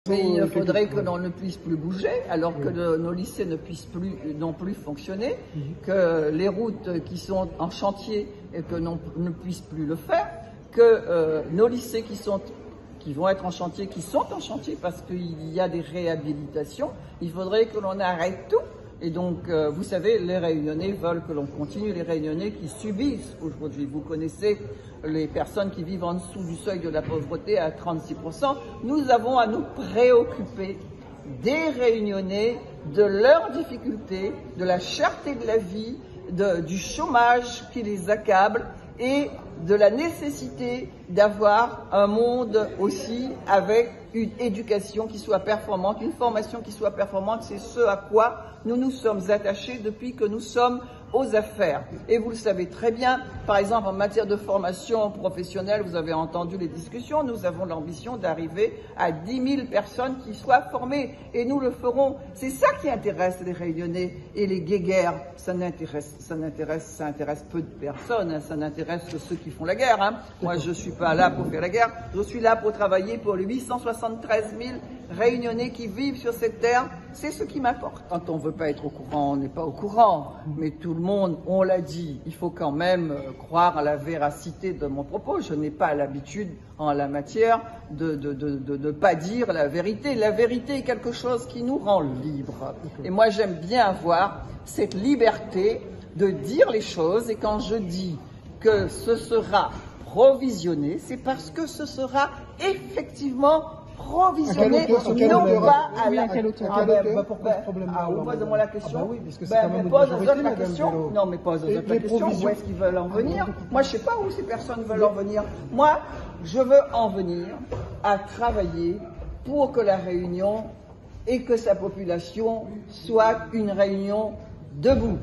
Il faudrait que l'on ne puisse plus bouger, alors que nos lycées ne puissent plus non plus fonctionner, que les routes qui sont en chantier et que l'on ne puisse plus le faire, que nos lycées qui vont être en chantier, qui sont en chantier parce qu'il y a des réhabilitations, il faudrait que l'on arrête tout. Et donc, vous savez, les Réunionnais veulent que l'on continue, les Réunionnais qui subissent aujourd'hui. Vous connaissez les personnes qui vivent en dessous du seuil de la pauvreté à 36%. Nous avons à nous préoccuper des Réunionnais, de leurs difficultés, de la cherté de la vie, du chômage qui les accable et de la nécessité d'avoir un monde aussi avec une éducation qui soit performante, une formation qui soit performante. C'est ce à quoi nous nous sommes attachés depuis que nous sommes aux affaires. Et vous le savez très bien, par exemple en matière de formation professionnelle, vous avez entendu les discussions, nous avons l'ambition d'arriver à 10 000 personnes qui soient formées et nous le ferons. C'est ça qui intéresse les Réunionnais et les guéguerres. Ça intéresse peu de personnes, hein. Ça n'intéresse que ceux qui font la guerre. Hein. Moi, je suis pas là pour faire la guerre, je suis là pour travailler pour les 873 000 Réunionnais qui vivent sur cette terre. C'est ce qui m'importe. Quand on veut pas être au courant, on n'est pas au courant. Mais tout le monde, on l'a dit, il faut quand même croire à la véracité de mon propos. Je n'ai pas l'habitude en la matière de ne pas dire la vérité. La vérité est quelque chose qui nous rend libres. Et moi, j'aime bien avoir cette liberté de dire les choses. Et quand je dis que ce sera provisionné, c'est parce que ce sera effectivement provisionné, non pas à la... Pourquoi ce problème? Pose-moi la question. Oui, parce que c'est quand même une majorité, la question. Non, mais pose la question. Où est-ce qu'ils veulent en venir? Moi, je ne sais pas où ces personnes veulent en venir. Moi, je veux en venir à travailler pour que la Réunion et que sa population soit une Réunion debout,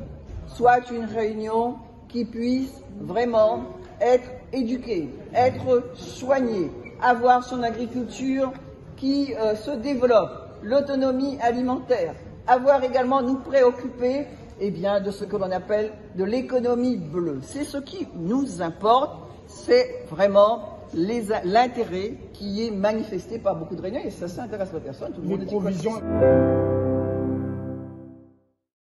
soit une Réunion qui puisse vraiment être éduquée, être soignée, avoir son agriculture qui se développe, l'autonomie alimentaire, avoir également nous préoccuper de ce que l'on appelle de l'économie bleue. C'est ce qui nous importe, c'est vraiment l'intérêt qui est manifesté par beaucoup de Réunionnais et ça intéresse la personne, tout le monde est